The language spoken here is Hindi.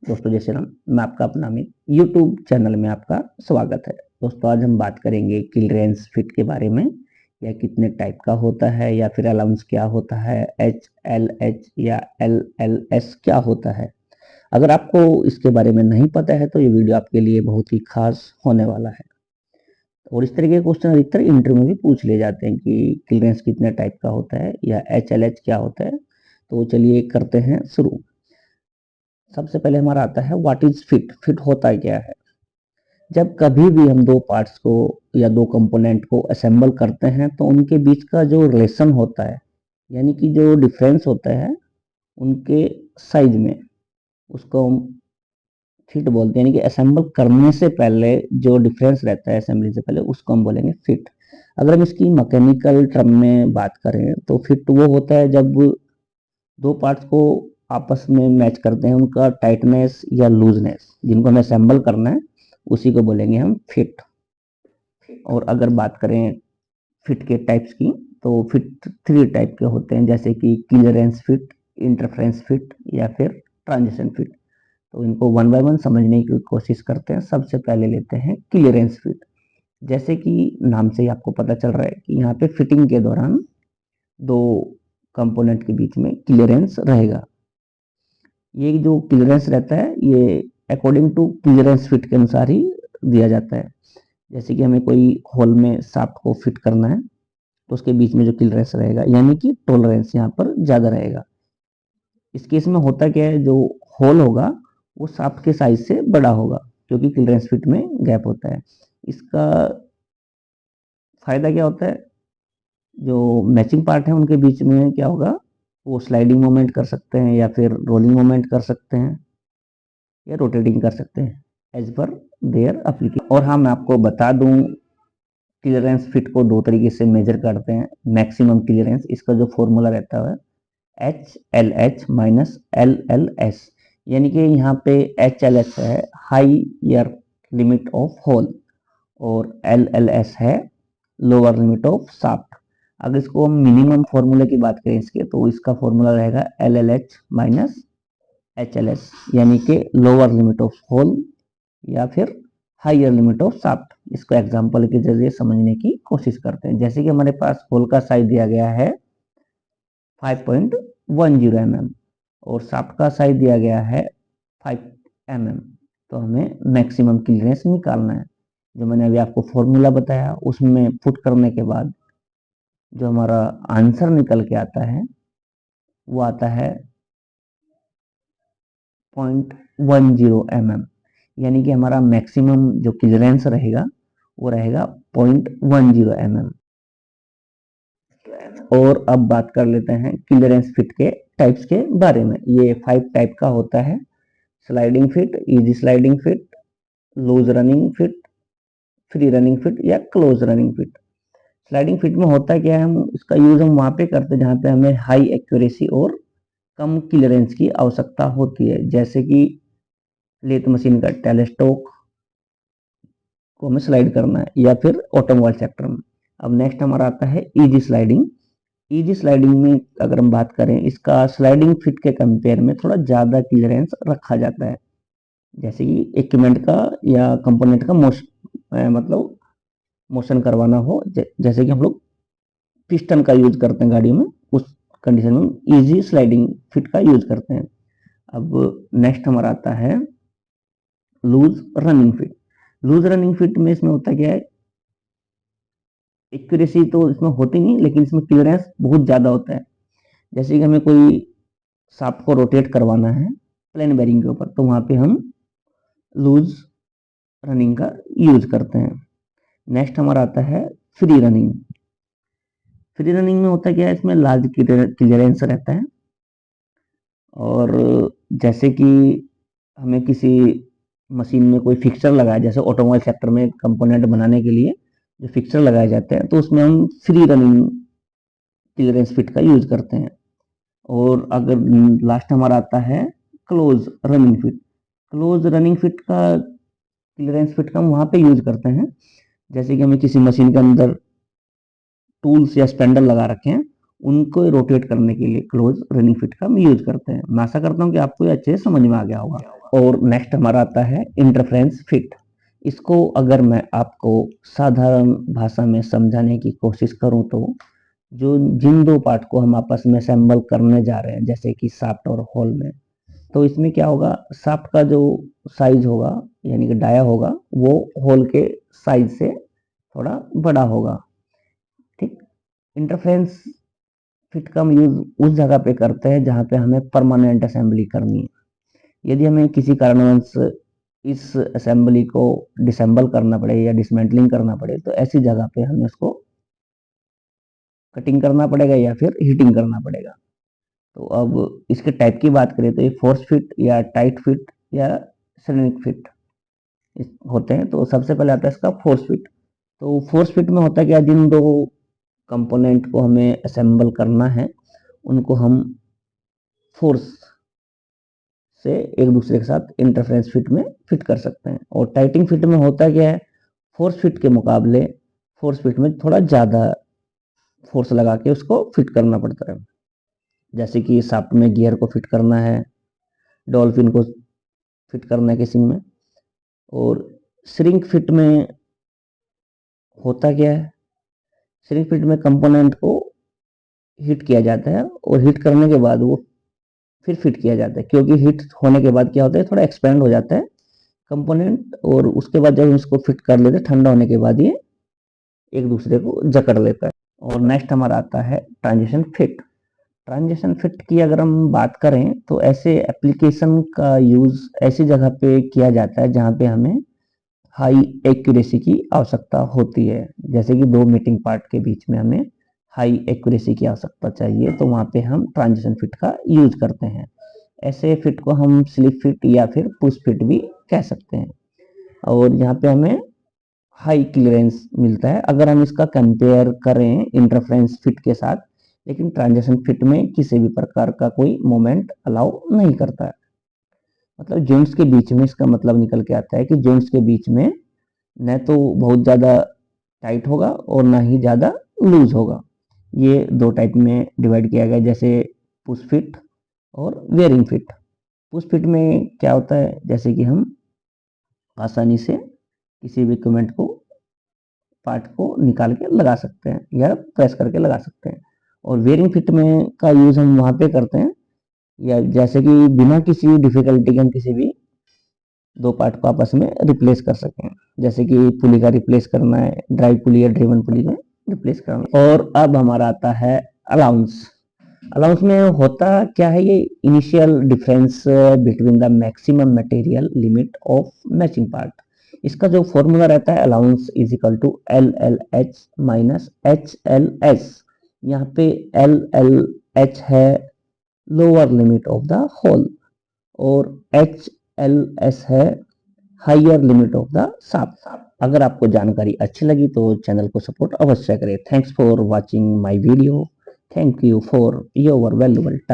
दोस्तों जय श्री राम। मैं आपका अपना अमित यूट्यूब चैनल में आपका स्वागत है। दोस्तों आज हम बात करेंगे क्लियरेंस फिट के बारे में, या कितने टाइप का होता है, या फिर अलाउंस क्या होता है, HLH या LLS क्या होता है। अगर आपको इसके बारे में नहीं पता है तो ये वीडियो आपके लिए बहुत ही खास होने वाला है। और इस तरह के क्वेश्चन अधिकतर इंटरव्यू में भी पूछ ले जाते हैं कि क्लियरेंस कितने टाइप का होता है या HLH क्या होता है। तो चलिए करते हैं शुरू। सबसे पहले हमारा आता है व्हाट इज फिट। फिट होता क्या है? जब कभी भी हम दो पार्ट्स को या दो कंपोनेंट को असेंबल करते हैं तो उनके बीच का जो रिलेशन होता है, यानी कि जो डिफरेंस होता है उनके साइज में, उसको हम फिट बोलते हैं। यानी कि असेंबल करने से पहले जो डिफरेंस रहता है असेंबली से पहले, उसको हम बोलेंगे फिट। अगर हम इसकी मैकेनिकल टर्म में बात करें तो फिट वो होता है जब दो पार्ट्स को आपस में मैच करते हैं, उनका टाइटनेस या लूजनेस, जिनको हमें असेंबल करना है, उसी को बोलेंगे हम फिट। और अगर बात करें फिट के टाइप्स की तो फिट 3 टाइप के होते हैं, जैसे कि क्लियरेंस फिट, इंटरफेरेंस फिट या फिर ट्रांजिशन फिट। तो इनको वन बाय वन समझने की कोशिश करते हैं। सबसे पहले लेते हैं क्लियरेंस फिट। जैसे कि नाम से ही आपको पता चल रहा है कि यहाँ पे फिटिंग के दौरान दो कंपोनेंट के बीच में क्लियरेंस रहेगा। ये जो क्लियरेंस रहता है ये अकॉर्डिंग टू क्लियरेंस फिट के अनुसार ही दिया जाता है। जैसे कि हमें कोई होल में शाफ्ट को फिट करना है तो उसके बीच में जो क्लियरेंस रहेगा, यानी कि टॉलरेंस यहाँ पर ज़्यादा रहेगा। इस केस में होता क्या है, जो होल होगा वो शाफ्ट के साइज से बड़ा होगा, क्योंकि क्लियरेंस फिट में गैप होता है। इसका फायदा क्या होता है, जो मैचिंग पार्ट है उनके बीच में क्या होगा, वो स्लाइडिंग मोमेंट कर सकते हैं या फिर रोलिंग मोमेंट कर सकते हैं या रोटेटिंग कर सकते हैं एज पर देयर एप्लीकेशन। और हाँ, मैं आपको बता दूं क्लियरेंस फिट को दो तरीके से मेजर करते हैं। मैक्सिमम क्लियरेंस, इसका जो फॉर्मूला रहता है HLH माइनस LLS, यानी कि यहाँ पे HLH है हाईयर लिमिट ऑफ होल और LLS है लोअर लिमिट ऑफ शाफ्ट। अगर इसको हम मिनिमम फॉर्मूले की बात करें इसके, तो इसका फॉर्मूला रहेगा LLH माइनस HLS, यानी कि लोअर लिमिट ऑफ होल या फिर हायर लिमिट ऑफ शाफ्ट। इसको एग्जांपल के जरिए समझने की कोशिश करते हैं। जैसे कि हमारे पास होल का साइज दिया गया है 5.10 mm और शाफ्ट का साइज दिया गया है 5 mm, तो हमें मैक्सिमम क्लियरेंस निकालना है। जो मैंने अभी आपको फॉर्मूला बताया उसमें पुट करने के बाद जो हमारा आंसर निकल के आता है वो आता है 0.10 mm, यानी कि हमारा मैक्सिमम जो क्लियरेंस रहेगा वो रहेगा 0.10 mm। और अब बात कर लेते हैं क्लियरेंस फिट के टाइप्स के बारे में। ये 5 टाइप का होता है। Sliding fit, easy sliding fit, loose running fit, free running fit या close running fit. Sliding fit में होता क्या है, हम इसका यूज हम वहां पे करते हैं जहां पे हमें हाई एक्यूरेसी और कम क्लियरेंस की आवश्यकता होती है। जैसे कि लेथ मशीन का टेलेस्टोक को हमें स्लाइड करना है या फिर ऑटोमोबाइल सेक्टर में। अब नेक्स्ट हमारा आता है इजी स्लाइडिंग। इजी स्लाइडिंग में अगर हम बात करें, इसका स्लाइडिंग फिट के कंपेयर में थोड़ा ज़्यादा क्लियरेंस रखा जाता है। जैसे कि इक्विपमेंट का या कंपोनेंट का मतलब मोशन करवाना हो, जैसे कि हम लोग पिस्टन का यूज करते हैं गाड़ियों में, उस कंडीशन में इजी स्लाइडिंग फिट का यूज करते हैं। अब नेक्स्ट हमारा आता है loose running fit. Loose running fit में इसमें होता क्या है, एक्यूरेसी तो इसमें होती नहीं, लेकिन इसमें क्लियरेंस बहुत ज़्यादा होता है। जैसे कि हमें कोई शाफ्ट को रोटेट करवाना है प्लेन बेरिंग के ऊपर, तो वहाँ पे हम लूज रनिंग का यूज करते हैं। नेक्स्ट हमारा आता है फ्री रनिंग। फ्री रनिंग में होता क्या है, इसमें लार्ज क्लियरेंस रहता है। और जैसे कि हमें किसी मशीन में कोई फिक्सचर लगाया, जैसे ऑटोमोबाइल सेक्टर में कंपोनेंट बनाने के लिए जो फिक्सचर लगाए जाते हैं, तो उसमें हम फ्री रनिंग क्लियरेंस फिट का यूज करते हैं। और अगर लास्ट हमारा आता है close running fit. Close running fit का क्लियरेंस फिट का हम वहाँ पे यूज करते हैं, जैसे कि हमें किसी मशीन के अंदर टूल्स या स्पेंडल लगा रखे हैं, उनको रोटेट करने के लिए क्लोज रनिंग फिट का हम यूज करते हैं। मैं आशा करता हूँ कि आपको ये अच्छे से समझ में आ गया होगा। और नेक्स्ट हमारा आता है इंटरफेरेंस फिट। इसको अगर मैं आपको साधारण भाषा में समझाने की कोशिश करूं तो जो जिन दो पार्ट को हम आपस में असेंबल करने जा रहे हैं, जैसे कि शाफ्ट और होल में, तो इसमें क्या होगा, शाफ्ट का जो साइज होगा यानी कि डाया होगा वो होल के साइज से थोड़ा बड़ा होगा। ठीक। इंटरफेरेंस फिट का हम यूज उस जगह पे करते हैं जहां पे हमें परमानेंट असेंबली करनी है। यदि हमें किसी कारणवश इस असेंबली को डिसेंबल करना पड़े या डिसमेंटलिंग करना पड़े तो ऐसी जगह पे हमें उसको कटिंग करना पड़ेगा या फिर हीटिंग करना पड़ेगा। तो अब इसके टाइप की बात करें तो ये फोर्स फिट या टाइट फिट या सिरेमिक फिट होते हैं। तो सबसे पहले आता है इसका फोर्स फिट। तो फोर्स फिट में होता है क्या, जिन दो कंपोनेंट को हमें असेंबल करना है उनको हम फोर्स से एक दूसरे के साथ इंटरफेरेंस फिट में फिट कर सकते हैं। और टाइटिंग फिट में होता क्या है, फोर्स फिट के मुकाबले फोर्स फिट में थोड़ा ज़्यादा फोर्स लगा के उसको फिट करना पड़ता है। जैसे कि शाफ्ट में गियर को फिट करना है, डॉल्फिन को फिट करना है केसिंग में। और श्रिंक फिट में होता क्या है, श्रिंक फिट में कंपोनेंट को हीट किया जाता है और हीट करने के बाद वो फिर फिट किया जाता है, क्योंकि हीट होने के बाद क्या होता है, थोड़ा एक्सपेंड हो जाता है कंपोनेंट, और उसके बाद जब इसको फिट कर लेते हैं ठंडा होने के बाद ये एक दूसरे को जकड़ लेता है। और नेक्स्ट हमारा आता है ट्रांजिशन फिट। ट्रांजिशन फिट की अगर हम बात करें तो ऐसे एप्लीकेशन का यूज ऐसी जगह पे किया जाता है जहाँ पे हमें हाई एक्यूरेसी की आवश्यकता होती है। जैसे कि दो मीटिंग पार्ट के बीच में हमें हाई एक्यूरेसी की आवश्यकता चाहिए, तो वहाँ पे हम ट्रांजिशन फिट का यूज करते हैं। ऐसे फिट को हम स्लिप फिट या फिर पुश फिट भी कह सकते हैं। और यहाँ पे हमें हाई क्लियरेंस मिलता है अगर हम इसका कंपेयर करें इंटरफेरेंस फिट के साथ। लेकिन ट्रांजिशन फिट में किसी भी प्रकार का कोई मोमेंट अलाउ नहीं करता है। मतलब जॉइंट्स के बीच में, इसका मतलब निकल के आता है कि जॉइंट्स के बीच में न तो बहुत ज़्यादा टाइट होगा और ना ही ज़्यादा लूज होगा। ये दो टाइप में डिवाइड किया गया, जैसे पुश फिट और वेयरिंग फिट। पुश फिट में क्या होता है, जैसे कि हम आसानी से किसी भी इक्विपमेंट को पार्ट को निकाल के लगा सकते हैं या प्रेस करके लगा सकते हैं। और वेयरिंग फिट में का यूज हम वहाँ पे करते हैं या जैसे कि बिना किसी डिफिकल्टी के हम किसी भी दो पार्ट को आपस में रिप्लेस कर सकें। जैसे कि पुली का रिप्लेस करना है, ड्राइव पुली या ड्रिवन पुली में रिप्लेस करना। और अब हमारा आता है अलाउंस। अलाउंस में होता क्या है, ये initial difference between the maximum material limit of matching part. इसका जो फॉर्मूला रहता है allowance is equal to LLH minus HLS। यहाँ पे LLH है lower limit of the hole और HLS है higher limit of the shaft. अगर आपको जानकारी अच्छी लगी तो चैनल को सपोर्ट अवश्य करें। Thanks for watching my video. Thank you for your valuable time.